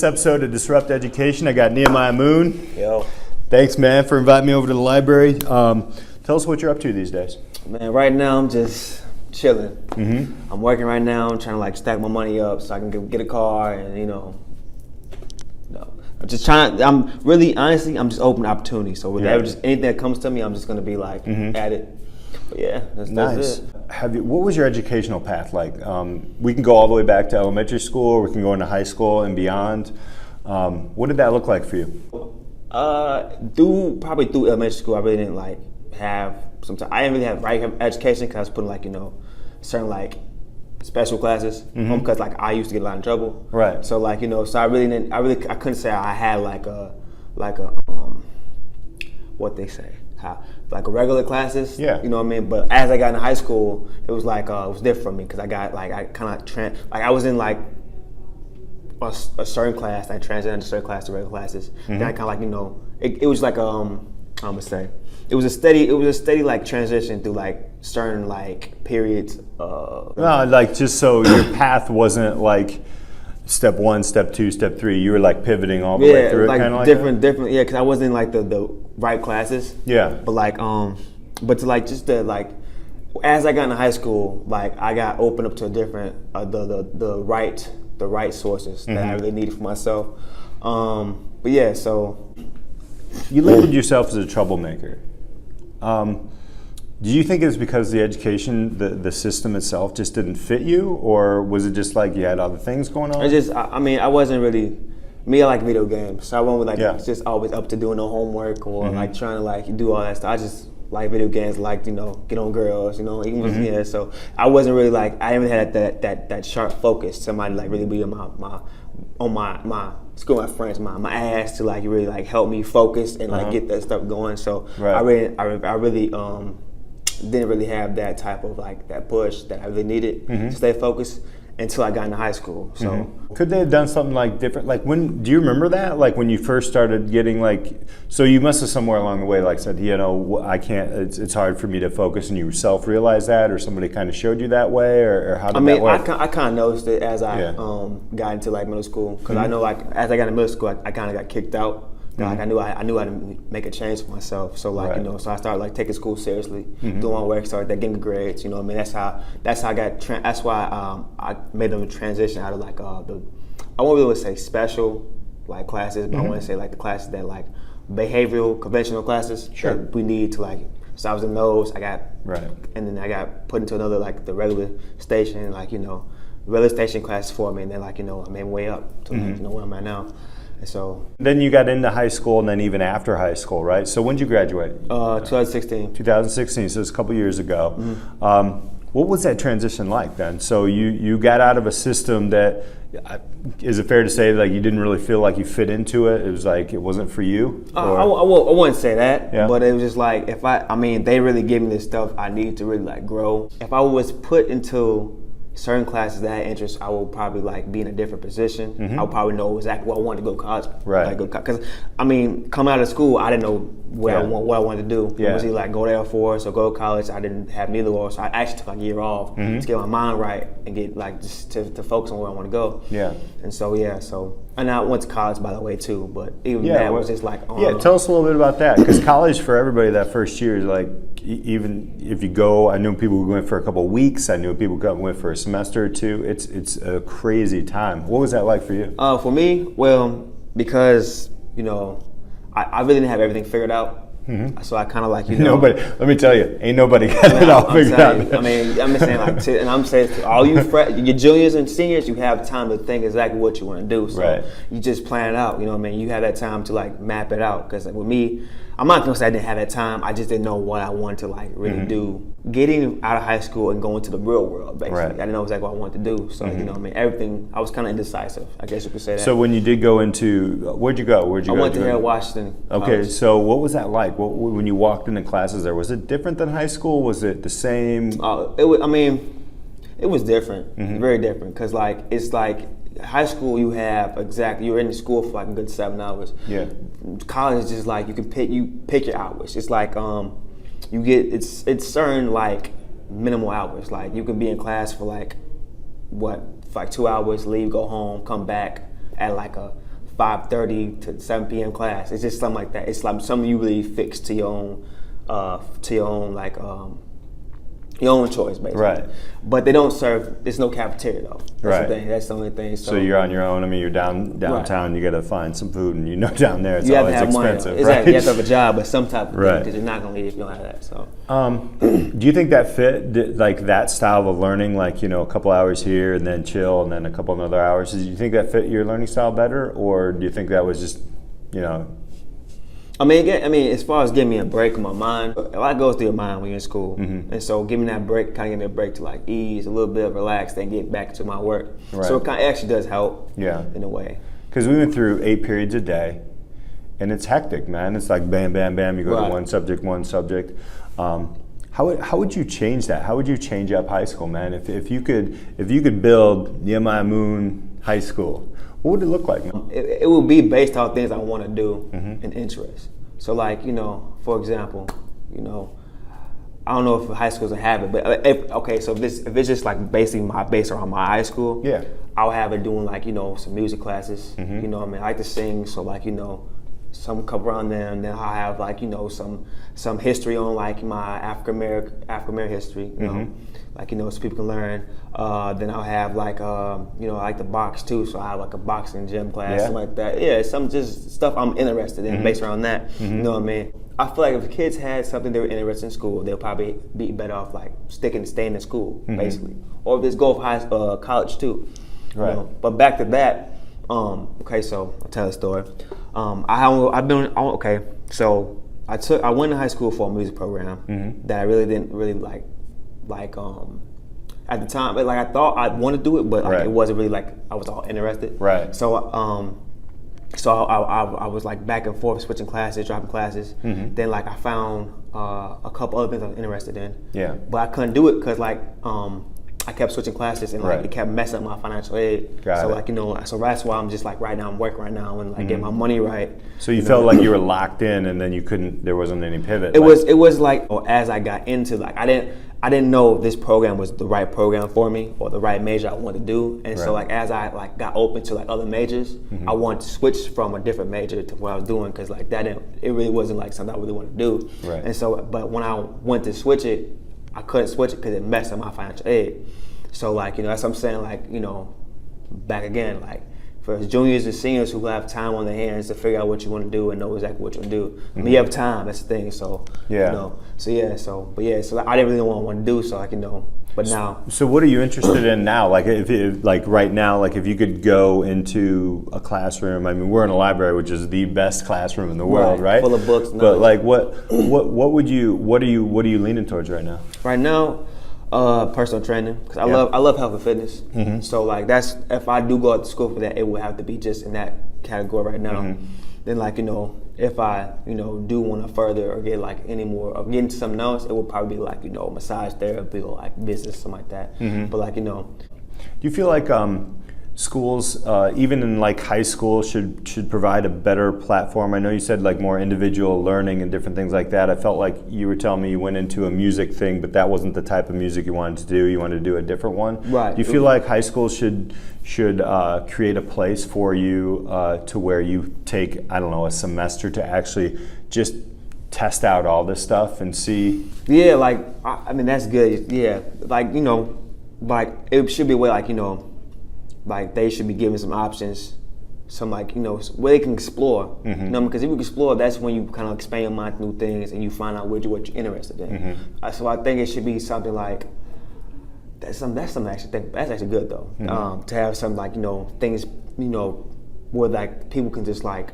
this episode of Disrupt Education. I got Nehemiah Moon. Yo. Thanks, man, for inviting me over to the library. Tell us what you're up to these days. Man, right now I'm just chilling. Mm-hmm. I'm working right now. I'm trying to like stack my money up so I can get a car and I'm just trying. I'm really honestly I'm just open to opportunity. So with just anything that comes to me, I'm just gonna be like at it. But yeah, that's Nice. it. What was your educational path like? We can go all the way back to elementary school, or we can go into high school and beyond. What did that look like for you? Probably through elementary school, I really didn't like have I didn't really have right education because I was putting certain like special classes because like I used to get a lot of trouble. Right. So like so I couldn't say I had like a what they say like a regular classes. Yeah. You know what I mean? But as I got into high school, it was like it was different for me because I got like I kind of I was in like a certain class, I transitioned to certain class to regular classes. Then I kind of like it was like I'm gonna say it was a steady like transition through like certain like periods. No, like just so your path wasn't like step 1, step 2, step 3. You were like pivoting all the way through like it, kind of like different. Yeah, because I wasn't in like the right classes. Yeah. But like but to like just the like as I got into high school, like I got opened up to a different the right sources that I really needed for myself. But yeah, so you labeled yourself as a troublemaker. Do you think it's because the education, the system itself just didn't fit you, or was it just like you had other things going on? I wasn't really, I like video games, so I wasn't just always up to doing no homework or like trying to like do all that stuff. I just like video games, like get on girls, even so I wasn't really like I haven't had that sharp focus. Somebody like really be on my school, my friends, my ass to like really like help me focus and like get that stuff going. So I really didn't really have that type of like that push that I really needed to stay focused until I got into high school. So could they have done something like different? Like do you remember that? Like when you first started getting like, so you must have somewhere along the way like said, I can't, it's hard for me to focus, and you self-realized that, or somebody kind of showed you that way, or how did that work? I kind of noticed it as I got into like middle school, because I know like as I got into middle school, I kind of got kicked out. Like I knew how to make a change for myself. So like so I started like taking school seriously, doing my work, started getting good grades. What I mean? That's how I got. That's why I made them transition out of like I won't really say special like classes, but I want to say like the classes that like behavioral conventional classes that we need to like. So I was in those. I got and then I got put into another like the regular station, like regular station class for me, and then like I made my way up to like, where I'm at now. So then you got into high school, and then even after high school, right? So when did you graduate? 2016. 2016, so it's a couple years ago. What was that transition like then? So you got out of a system that, is it fair to say like you didn't really feel like you fit into it? It was like it wasn't for you? I wouldn't say that, but it was just like they really gave me this stuff I need to really like grow. If I was put into certain classes that I had interest, I will probably like be in a different position. I would probably know exactly what I wanted to go to college. Right. Because coming out of school, I didn't know what I wanted to do. It was either like go to Air Force or go to college. I didn't have neither or, so I actually took like a year off to get my mind right and get like just to focus on where I want to go. Yeah. And so and I went to college by the way too, but even that was just like tell us a little bit about that, because college for everybody that first year is like, even if you go, I knew people who went for a couple of weeks, I knew people who went for a semester or two. It's a crazy time. What was that like for you? For me, well, because I really didn't have everything figured out. So I kind of like nobody. Let me tell you, ain't nobody got it all figured out. I'm just saying and I'm saying to all you your juniors and seniors, you have time to think exactly what you want to do. So you just plan it out. You have that time to like map it out. Because like with me, I'm not gonna say I didn't have that time. I just didn't know what I wanted to like really do. Getting out of high school and going to the real world, basically. I didn't know exactly what I wanted to do. So everything. I was kind of indecisive. I guess you could say that. So when you did go into, where'd you go? I went to here Washington. Okay, College. So what was that like? When you walked into classes there, was it different than high school? Was it the same? It was different, very different. Cause like it's like high school, you're in school for like a good 7 hours. Yeah. College is just like you pick your hours. It's like it's certain like minimal hours. Like you can be in class for like 2 hours, leave, go home, come back at like a 5:30 to 7 p.m. class. It's just something like that. It's like something you really fix to your own like your own choice, basically. Right. But they don't serve. There's no cafeteria though. That's Right. the thing. That's the only thing. So you're on your own. I mean, you're downtown. Right. You got to find some food, and down there it's you always have to have expensive. Money, right? You have to have a job, but some type of right. thing because you're not gonna leave if you don't have that. So. Do you think that fit like that style of learning, like a couple hours here and then chill, and then a couple other hours? Do you think that fit your learning style better, or do you think that was just I mean, as far as giving me a break in my mind, a lot goes through your mind when you're in school. Mm-hmm. And so giving that break, kind of give me a break to like ease, a little bit of relax, then get back to my work. Right. So it actually does help in a way. Because we went through 8 periods a day, and it's hectic, man. It's like bam, bam, bam, you go to one subject. How would you change that? How would you change up high school, man? If you could build Nehemiah Moon High School, what would it look like, man? It would be based on things I want to do mm-hmm. and interest. So like, for example, I don't know if high schools will have it, but if it's just like basically based around my high school, I'll have it doing like, some music classes, mm-hmm. I like to sing, so like, some cover on them, and then I'll have like, some history on like my African American history, mm-hmm. like, so people can learn. Then I'll have like, I like to box too, so I have like a boxing gym class, something like that. Yeah, some just stuff I'm interested in mm-hmm. based around that. Mm-hmm. You know what I mean? I feel like if kids had something they were interested in school, they'll probably be better off like staying in school, mm-hmm. basically, or just go for college too. Right. But back to that. So I'll tell a story. I went to high school for a music program mm-hmm. that I really didn't really like at the time. Like I thought I'd want to do it, but like it wasn't really like I was all interested. Right. So I was like back and forth switching classes, dropping classes. Mm-hmm. Then like I found a couple other things I was interested in. Yeah. But I couldn't do it because like I kept switching classes and like it kept messing up my financial aid. Got so it. like so that's why I'm just like right now I'm working right now and like getting my money right. So you felt like you were locked in, and then you couldn't. There wasn't any pivot. It was like as I got into like I didn't know if this program was the right program for me or the right major I wanted to do. And so like as I like got open to like other majors, mm-hmm. I wanted to switch from a different major to what I was doing because like it really wasn't like something I really wanted to do. Right. And so but when I went to switch it, I couldn't switch it because it messed up my financial aid. So like, that's what I'm saying, like, back again, like for juniors and seniors who have time on their hands to figure out what you want to do and know exactly what you want to do. Mm-hmm. I mean, you have time, that's the thing. So, so I didn't really want to do, so like, but now. So what are you interested in now? Like if like right now, like if you could go into a classroom, I mean, we're in a library, which is the best classroom in the world, right? Full of books. But like what are you leaning towards right now? Right now, personal training, because I love health and fitness. Mm-hmm. So like that's if I do go to school for that, it would have to be just in that category right now. Mm-hmm. Then like if I do want to further or get like any more or get into something else, it would probably be like massage therapy or like business, something like that. Mm-hmm. But like do you feel like schools, even in like high school, should provide a better platform? I know you said like more individual learning and different things like that. I felt like you were telling me you went into a music thing, but that wasn't the type of music you wanted to do. You wanted to do a different one. Right. Do you feel like high school should create a place for you to where you take, I don't know, a semester to actually just test out all this stuff and see? Yeah, like I mean that's good. Yeah, like like it should be a way like like they should be giving some options, some like where they can explore. Mm-hmm. Because if you explore, that's when you kind of expand your mind to new things and you find out what you're interested in. Mm-hmm. So I think it should be something like that's actually good though. Mm-hmm. To have some like things where like people can just like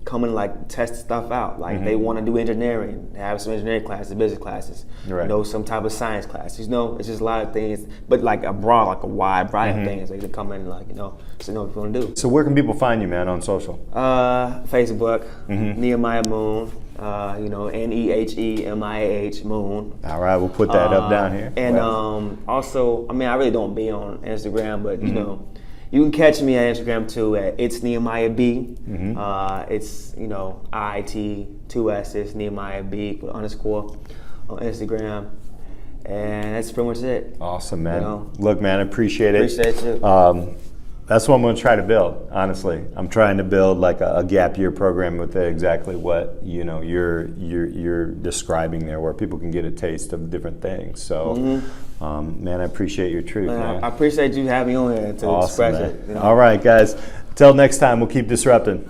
come and like test stuff out. Like mm-hmm. they want to do engineering, have some engineering classes, business classes, right. Some type of science classes. It's just a lot of things, but like a wide variety mm-hmm. of things. They can come in and like so what you want to do. So where can people find you, man, on social? Facebook, mm-hmm. Nehemiah Moon. NEHEMIAH Moon. All right, we'll put that up down here. And also, I mean, I really don't be on Instagram, but mm-hmm. You can catch me at Instagram too at It's Nehemiah B. Mm-hmm. It's IIT 2 S's Nehemiah B _ on Instagram, and that's pretty much it. Awesome, man. Look, man, I appreciate it. Appreciate you. That's what I'm going to try to build. Honestly, I'm trying to build like a gap year program with exactly what you're describing there, where people can get a taste of different things. So, man, I appreciate your truth. Man. I appreciate you having me on here to express man. it. All right, guys. Till next time, we'll keep disrupting.